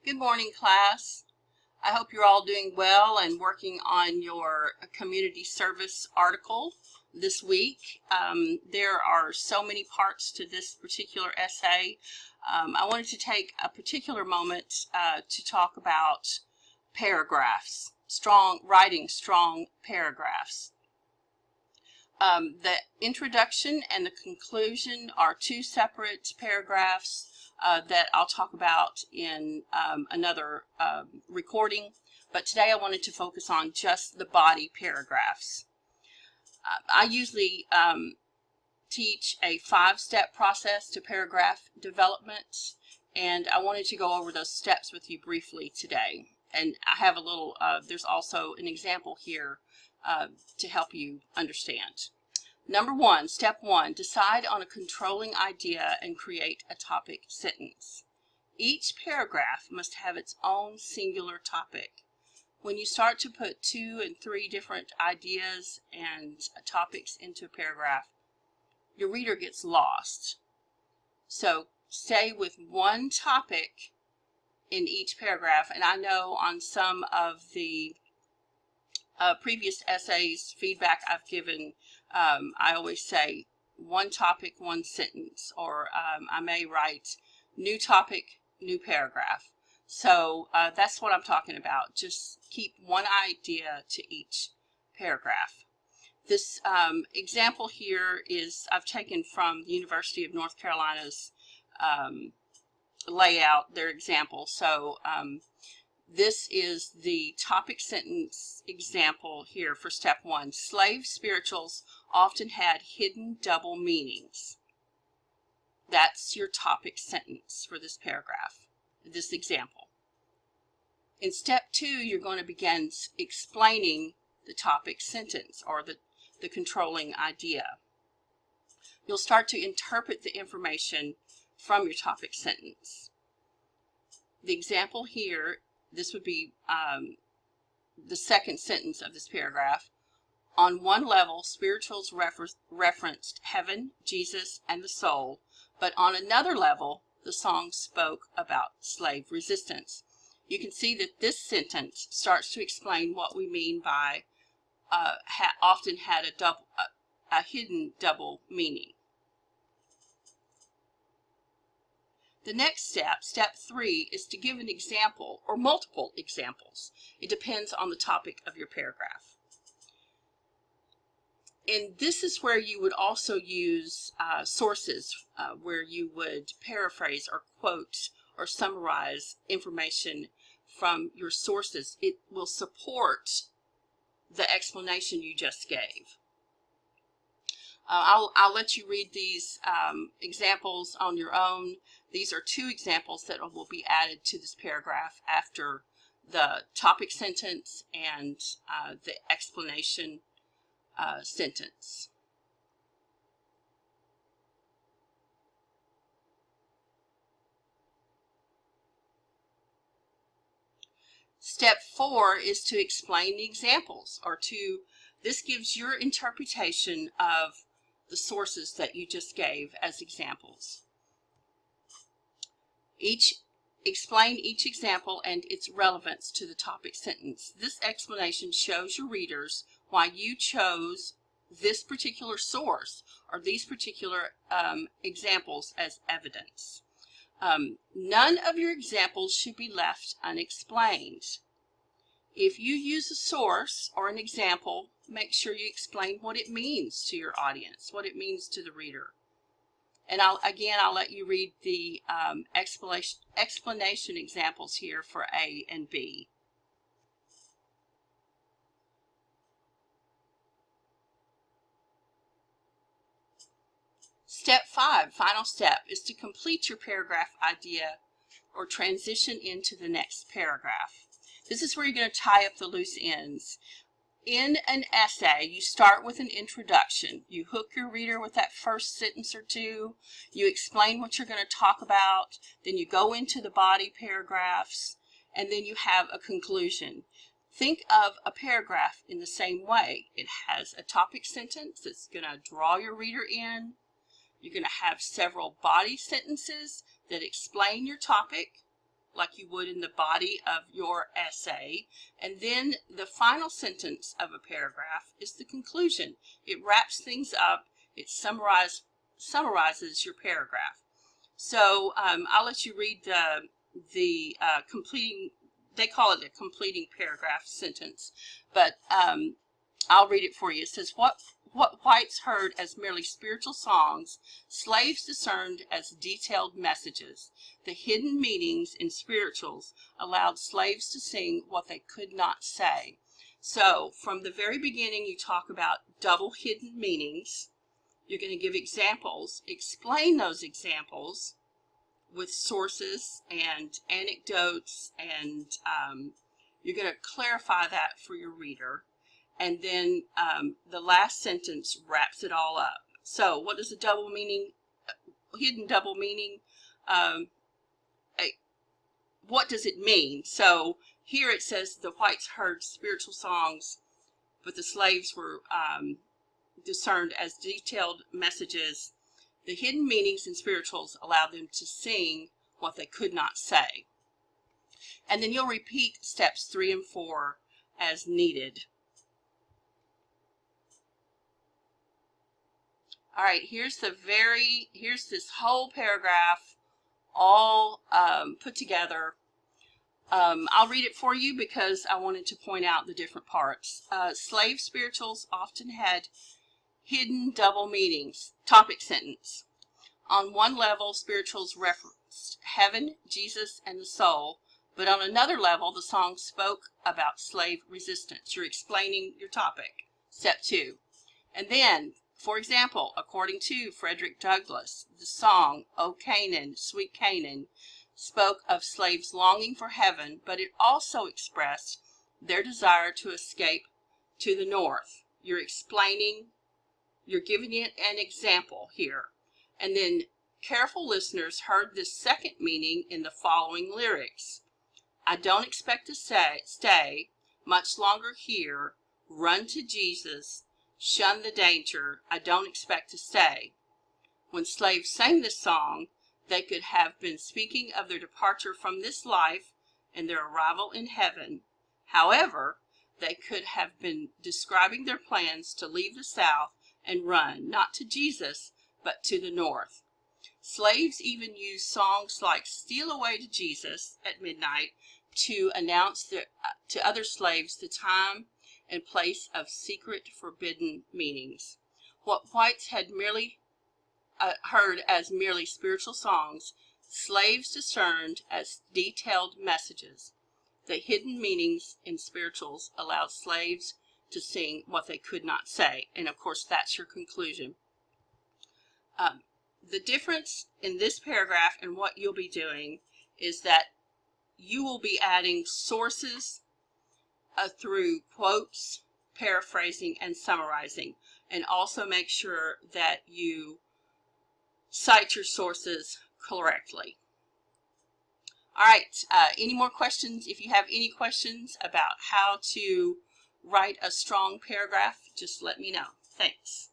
Good morning, class. I hope you're all doing well and working on your community service article this week. There are so many parts to this particular essay. I wanted to take a particular moment to talk about paragraphs, writing strong paragraphs. The introduction and the conclusion are two separate paragraphs that I'll talk about in another recording, but today I wanted to focus on just the body paragraphs. I usually teach a 5-step process to paragraph development, and I wanted to go over those steps with you briefly today. And I have a little, there's also an example here to help you understand. Number 1, step 1, decide on a controlling idea and create a topic sentence. Each paragraph must have its own singular topic. When you start to put 2 and 3 different ideas and topics into a paragraph, your reader gets lost. So stay with one topic in each paragraph. And I know on some of the previous essays, feedback I've given, I always say one topic, one sentence, or I may write new topic, new paragraph. So that's what I'm talking about. Just keep one idea to each paragraph. This example here is I've taken from the University of North Carolina's layout, their example. So this is the topic sentence example here for step 1. Slave spirituals often had hidden double meanings. That's your topic sentence for this paragraph, this example. In step 2, you're going to begin explaining the topic sentence or the controlling idea. You'll start to interpret the information from your topic sentence. The example here, this would be the second sentence of this paragraph. On one level, spirituals referenced heaven, Jesus, and the soul, but on another level, the song spoke about slave resistance. You can see that this sentence starts to explain what we mean by often had a hidden double meaning. The next step, step 3, is to give an example or multiple examples. It depends on the topic of your paragraph. And this is where you would also use sources, where you would paraphrase or quote or summarize information from your sources. It will support the explanation you just gave. I'll let you read these examples on your own. These are 2 examples that will be added to this paragraph after the topic sentence and the explanation sentence. Step 4 is to explain the examples, or this gives your interpretation of the sources that you just gave as examples. Explain each example and its relevance to the topic sentence. This explanation shows your readers why you chose this particular source or these particular examples as evidence. None of your examples should be left unexplained. If you use a source or an example, make sure you explain what it means to your audience, what it means to the reader. And I'll let you read the explanation examples here for A and B. Step 5, final step, is to complete your paragraph idea or transition into the next paragraph. This is where you're going to tie up the loose ends. In an essay, you start with an introduction. You hook your reader with that first sentence or 2. You explain what you're going to talk about. Then you go into the body paragraphs, and then you have a conclusion. Think of a paragraph in the same way. It has a topic sentence that's going to draw your reader in. You're going to have several body sentences that explain your topic. like you would in the body of your essay. And then the final sentence of a paragraph is the conclusion. It wraps things up. It summarizes your paragraph. So I'll let you read the completing, they call it a completing paragraph sentence, but I'll read it for you. It says, what whites heard as merely spiritual songs, slaves discerned as detailed messages. The hidden meanings in spirituals allowed slaves to sing what they could not say. So from the very beginning, you talk about double hidden meanings. You're going to give examples, explain those examples with sources and anecdotes, and you're going to clarify that for your reader. And then the last sentence wraps it all up. So what is a double meaning, hidden double meaning? What does it mean? So here it says the whites heard spiritual songs, but the slaves were discerned as detailed messages. The hidden meanings in spirituals allowed them to sing what they could not say. And then you'll repeat steps 3 and 4 as needed. All right, here's this whole paragraph all put together. I'll read it for you because I wanted to point out the different parts. Slave spirituals often had hidden double meanings. Topic sentence. On one level, spirituals referenced heaven, Jesus, and the soul, but on another level, the song spoke about slave resistance. You're explaining your topic. Step 2. And then, for example, according to Frederick Douglass, the song, O Canaan, Sweet Canaan, spoke of slaves longing for heaven, but it also expressed their desire to escape to the north. You're explaining, you're giving it an example here. And then careful listeners heard this second meaning in the following lyrics. I don't expect to stay much longer here. Run to Jesus. Shun the danger. I don't expect to stay. When slaves sang this song, they could have been speaking of their departure from this life and their arrival in heaven. However, they could have been describing their plans to leave the South and run, not to Jesus, but to the north. Slaves even used songs like Steal Away to Jesus at midnight to announce to other slaves the time and place of secret forbidden meanings. What whites had merely heard as merely spiritual songs, slaves discerned as detailed messages. The hidden meanings in spirituals allowed slaves to sing what they could not say. And of course, that's your conclusion. The difference in this paragraph and what you'll be doing is that you will be adding sources through quotes, paraphrasing, and summarizing. And also make sure that you cite your sources correctly. All right, any more questions? If you have any questions about how to write a strong paragraph, just let me know. Thanks.